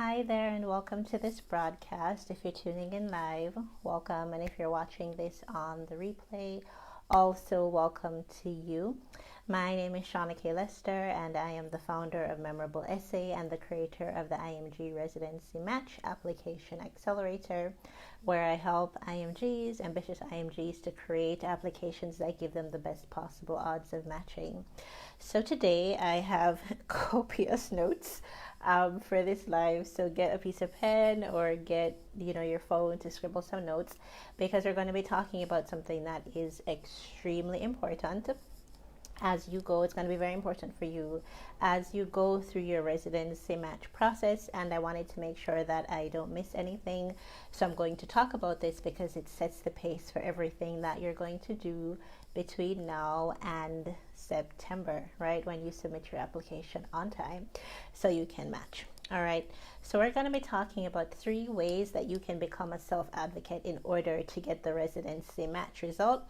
Hi there, and welcome to this broadcast. If you're tuning in live, welcome. And if you're watching this on the replay, also welcome to you. My name is Shauna K. Lester, and I am the founder of Memorable Essay and the creator of the IMG Residency Match Application Accelerator, where I help IMGs, ambitious IMGs, to create applications that give them the best possible odds of matching. So today I have copious notes for this live, so get a piece of pen or get your phone to scribble some notes, because we're going to be talking about something that is extremely important as you go. It's going to be very important for you as you go through your residency match process, and I wanted to make sure that I don't miss anything, so I'm going to talk about this because it sets the pace for everything that you're going to do between now and September, right, when you submit your application on time so you can match. All right, so we're going to be talking about 3 ways that you can become a self-advocate in order to get the residency match result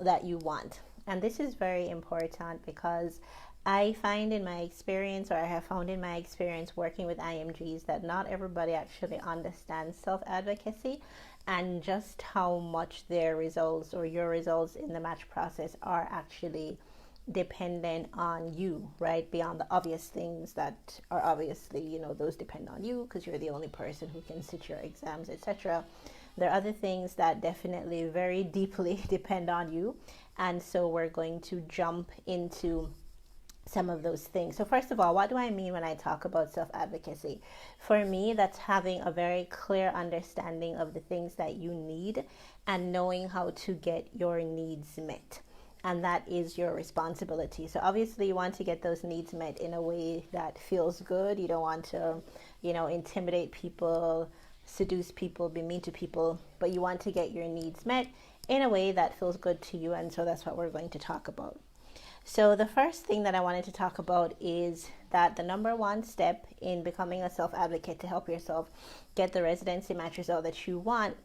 that you want. And this is very important because I find in my experience, or I have found in my experience working with IMGs, that not everybody actually understands self-advocacy and just how much their results or your results in the match process are actually dependent on you, right? Beyond the obvious things that are obviously, those depend on you because you're the only person who can sit your exams, etc. There are other things that definitely very deeply depend on you. And so we're going to jump into some of those things. So first of all, what do I mean when I talk about self-advocacy? For me, that's having a very clear understanding of the things that you need and knowing how to get your needs met. And that is your responsibility. So obviously you want to get those needs met in a way that feels good. You don't want to, intimidate people, seduce people, be mean to people, but you want to get your needs met in a way that feels good to you. And so that's what we're going to talk about. So the first thing that I wanted to talk about is that the number one step in becoming a self-advocate to help yourself get the residency match result that you want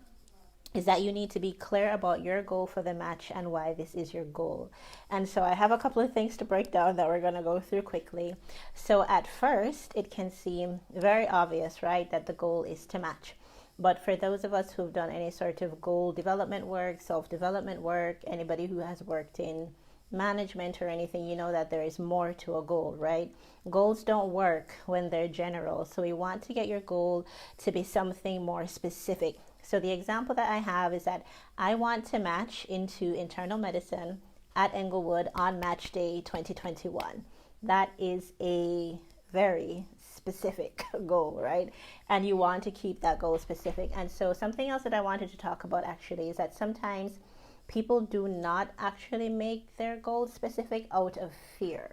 is that you need to be clear about your goal for the match and why this is your goal. And so I have a couple of things to break down that we're going to go through quickly. So at first, it can seem very obvious, right, that the goal is to match. But for those of us who've done any sort of goal development work, self-development work, anybody who has worked in management or anything, you know that there is more to a goal, right? Goals don't work when they're general. So we want to get your goal to be something more specific. So the example that I have is that I want to match into internal medicine at Englewood on match day 2021. That is a very specific goal, right? And you want to keep that goal specific. And so something else that I wanted to talk about actually is that sometimes people do not actually make their goals specific out of fear.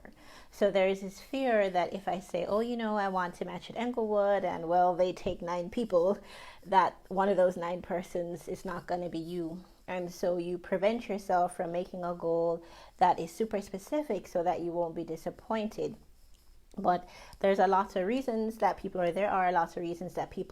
So there is this fear that if I say, I want to match at Englewood, and they take 9 people, that one of those 9 persons is not going to be you. And so you prevent yourself from making a goal that is super specific so that you won't be disappointed. But there are lots of reasons that people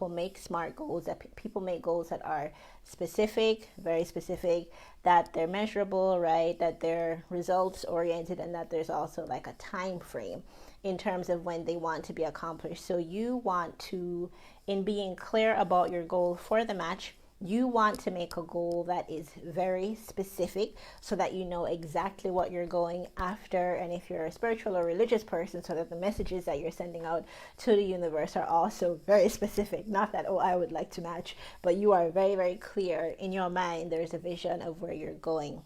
make smart goals, that people make goals that are specific, very specific, that they're measurable, right, that they're results oriented, and that there's also like a time frame in terms of when they want to be accomplished. So you want to, in being clear about your goal for the match, you want to make a goal that is very specific so that you know exactly what you're going after. And if you're a spiritual or religious person, so that the messages that you're sending out to the universe are also very specific. Not that, I would like to match, but you are very, very clear in your mind. There's a vision of where you're going.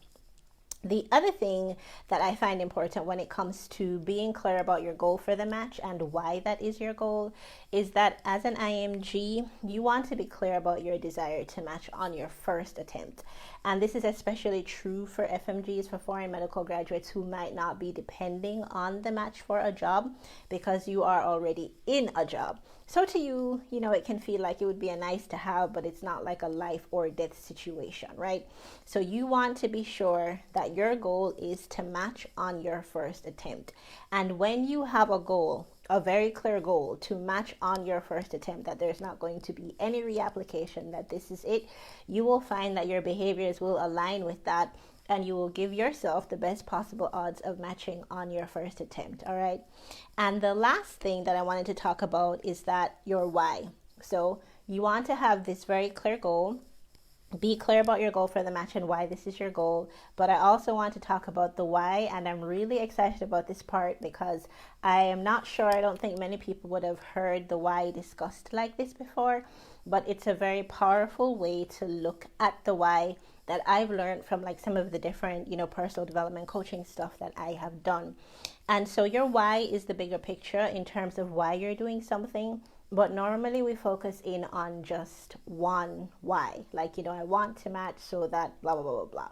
The other thing that I find important when it comes to being clear about your goal for the match and why that is your goal is that as an IMG, you want to be clear about your desire to match on your first attempt. And this is especially true for FMGs, for foreign medical graduates who might not be depending on the match for a job because you are already in a job. So to you, it can feel like it would be a nice to have, but it's not like a life or death situation, right? So you want to be sure that your goal is to match on your first attempt. And when you have a goal, a very clear goal to match on your first attempt, that there's not going to be any reapplication, that this is it, you will find that your behaviors will align with that and you will give yourself the best possible odds of matching on your first attempt. All right. And the last thing that I wanted to talk about is that your why. So you want to have this very clear goal. Be clear about your goal for the match and why this is your goal. But I also want to talk about the why, and I'm really excited about this part because I am not sure, I don't think many people would have heard the why discussed like this before, but it's a very powerful way to look at the why that I've learned from like some of the different, personal development coaching stuff that I have done. And so your why is the bigger picture in terms of why you're doing something. But normally we focus in on just one why. Like, I want to match so that blah, blah, blah, blah, blah.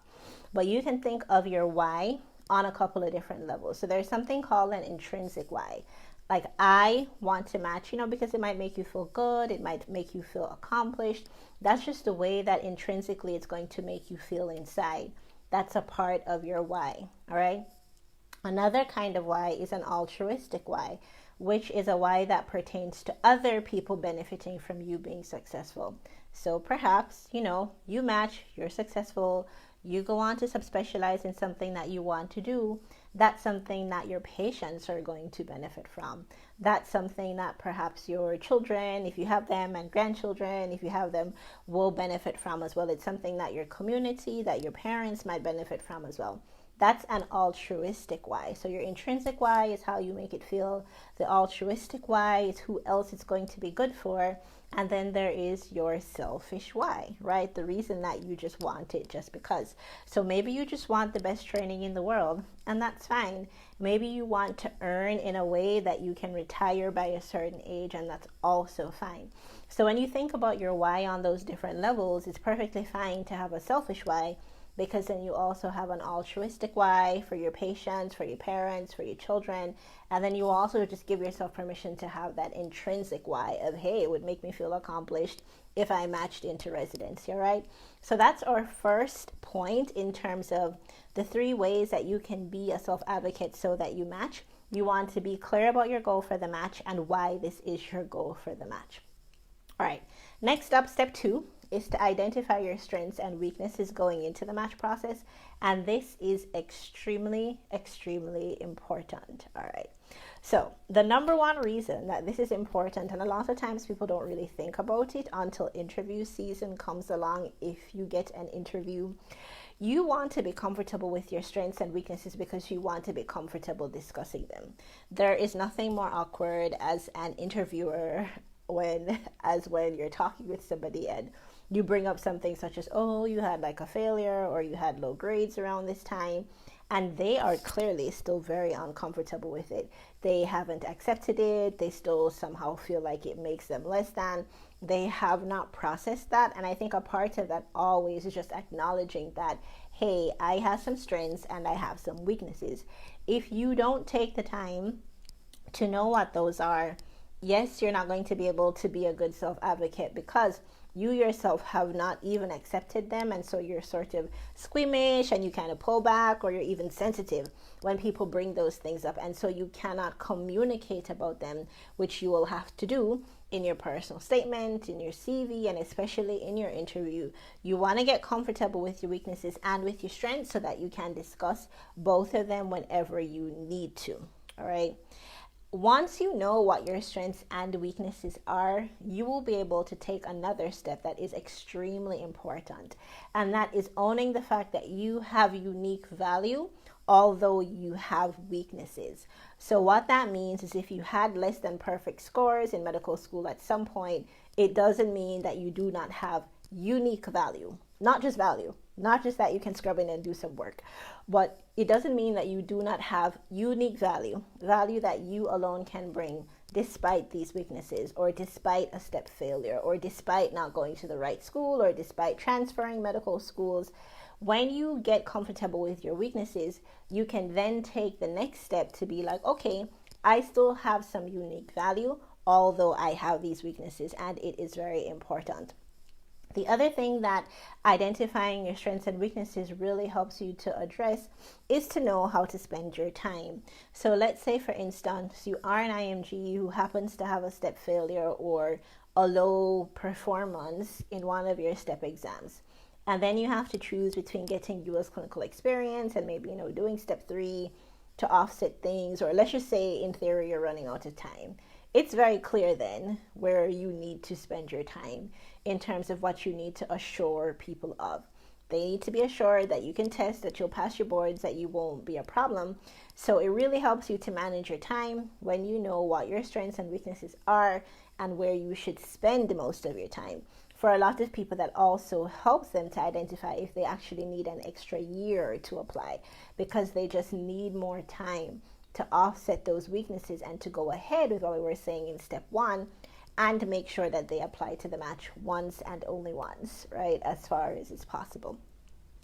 But you can think of your why on a couple of different levels. So there's something called an intrinsic why. Like, I want to match, because it might make you feel good. It might make you feel accomplished. That's just the way that intrinsically it's going to make you feel inside. That's a part of your why. All right. Another kind of why is an altruistic why, which is a why that pertains to other people benefiting from you being successful. So perhaps, you match, you're successful, you go on to subspecialize in something that you want to do. That's something that your patients are going to benefit from. That's something that perhaps your children, if you have them, and grandchildren, if you have them, will benefit from as well. It's something that your community, that your parents might benefit from as well. That's an altruistic why. So your intrinsic why is how you make it feel. The altruistic why is who else it's going to be good for. And then there is your selfish why, right? The reason that you just want it just because. So maybe you just want the best training in the world, and that's fine. Maybe you want to earn in a way that you can retire by a certain age, and that's also fine. So when you think about your why on those different levels, it's perfectly fine to have a selfish why, because then you also have an altruistic why for your patients, for your parents, for your children. And then you also just give yourself permission to have that intrinsic why of, hey, it would make me feel accomplished if I matched into residency, all right? So that's our first point in terms of the 3 ways that you can be a self-advocate so that you match. You want to be clear about your goal for the match and why this is your goal for the match. All right, next up, step 2 is to identify your strengths and weaknesses going into the match process. And this is extremely, extremely important. All right. So the number one reason that this is important, and a lot of times people don't really think about it until interview season comes along. If you get an interview, you want to be comfortable with your strengths and weaknesses because you want to be comfortable discussing them. There is nothing more awkward as an interviewer when you're talking with somebody and you bring up something such as, oh, you had like a failure or you had low grades around this time, and they are clearly still very uncomfortable with it. They haven't accepted it. They still somehow feel like it makes them less than. They have not processed that. And I think a part of that always is just acknowledging that, hey, I have some strengths and I have some weaknesses. If you don't take the time to know what those are, yes, you're not going to be able to be a good self-advocate because you yourself have not even accepted them, and so you're sort of squeamish and you kind of pull back, or you're even sensitive when people bring those things up, and so you cannot communicate about them, which you will have to do in your personal statement, in your CV, and especially in your interview. You want to get comfortable with your weaknesses and with your strengths so that you can discuss both of them whenever you need to. All right. Once you know what your strengths and weaknesses are, you will be able to take another step that is extremely important, and that is owning the fact that you have unique value, although you have weaknesses. So what that means is if you had less than perfect scores in medical school at some point, it doesn't mean that you do not have unique value. Not just value, not just that you can scrub in and do some work, but it doesn't mean that you do not have unique value that you alone can bring despite these weaknesses, or despite a step failure, or despite not going to the right school, or despite transferring medical schools. When you get comfortable with your weaknesses, you can then take the next step to be like, okay, I still have some unique value, although I have these weaknesses, and it is very important. The other thing that identifying your strengths and weaknesses really helps you to address is to know how to spend your time. So let's say, for instance, you are an IMG who happens to have a step failure or a low performance in one of your step exams. And then you have to choose between getting US clinical experience and maybe, doing step 3 to offset things, or let's just say in theory you're running out of time. It's very clear then where you need to spend your time in terms of what you need to assure people of. They need to be assured that you can test, that you'll pass your boards, that you won't be a problem. So it really helps you to manage your time when you know what your strengths and weaknesses are and where you should spend the most of your time. For a lot of people, that also helps them to identify if they actually need an extra year to apply, because they just need more time to offset those weaknesses and to go ahead with what we were saying in step 1 and make sure that they apply to the match once and only once, right, as far as it's possible.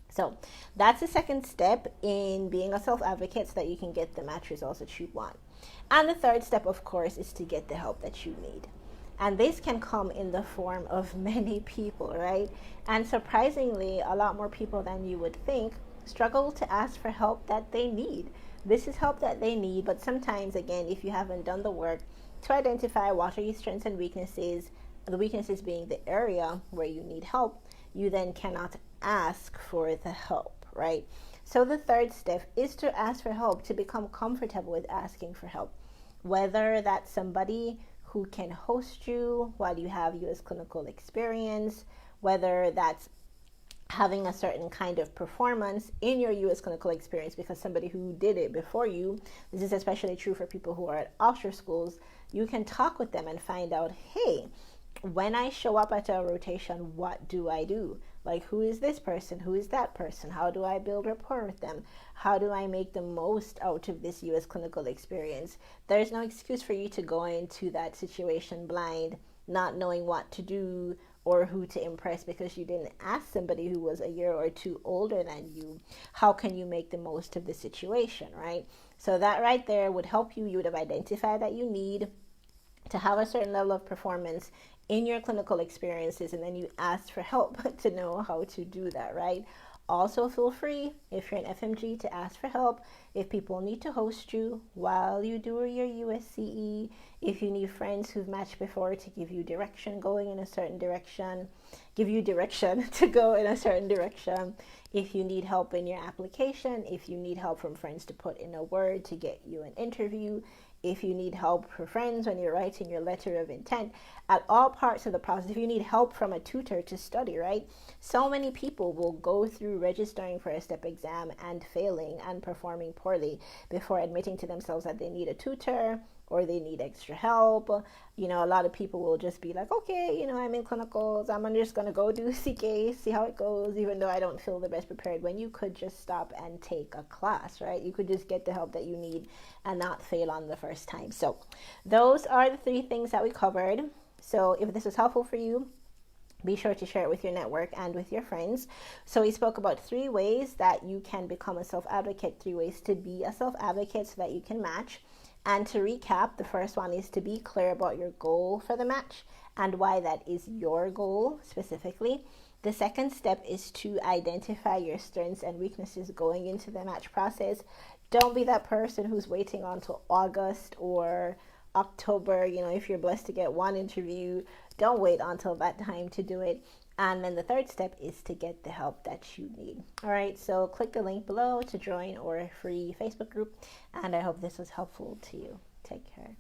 So that's the second step in being a self-advocate, so that you can get the match results that you want. And the third step, of course, is to get the help that you need. And this can come in the form of many people, right? And surprisingly, a lot more people than you would think struggle to ask for help that they need. This is help that they need, but sometimes, again, if you haven't done the work to identify what are your strengths and weaknesses, the weaknesses being the area where you need help, you then cannot ask for the help, right? So the third step is to ask for help, to become comfortable with asking for help, whether that's somebody who can host you while you have US clinical experience, whether that's having a certain kind of performance in your US clinical experience because somebody who did it before you. This is especially true for people who are at offshore schools. You can talk with them and find out, hey, when I show up at a rotation, what do I do? Like, who is this person? Who is that person? How do I build rapport with them? How do I make the most out of this US clinical experience? There's no excuse for you to go into that situation blind, not knowing what to do or who to impress because you didn't ask somebody who was a year or two older than you. How can you make the most of the situation, right? So that right there would help you. You would have identified that you need to have a certain level of performance in your clinical experiences, and then you ask for help to know how to do that, right? Also, feel free, if you're an FMG, to ask for help if people need to host you while you do your USCE, if you need friends who've matched before to give you direction going in a certain direction, give you direction to go in a certain direction, if you need help in your application, if you need help from friends to put in a word to get you an interview, if you need help for friends when you're writing your letter of intent, at all parts of the process, if you need help from a tutor to study, right? So many people will go through registering for a step exam and failing and performing poorly before admitting to themselves that they need a tutor or they need extra help. A lot of people will just be like, okay, I'm in clinicals, I'm just going to go do CK, see how it goes, even though I don't feel the best prepared, when you could just stop and take a class, right? You could just get the help that you need and not fail on the first time. So those are the 3 things that we covered. So if this was helpful for you, be sure to share it with your network and with your friends. So we spoke about 3 ways that you can become a self-advocate, 3 ways to be a self-advocate so that you can match. And to recap, the first one is to be clear about your goal for the match and why that is your goal specifically. The second step is to identify your strengths and weaknesses going into the match process. Don't be that person who's waiting until August or October. If you're blessed to get 1 interview, don't wait until that time to do it. And then the third step is to get the help that you need. All right, so click the link below to join our free Facebook group. And I hope this was helpful to you. Take care.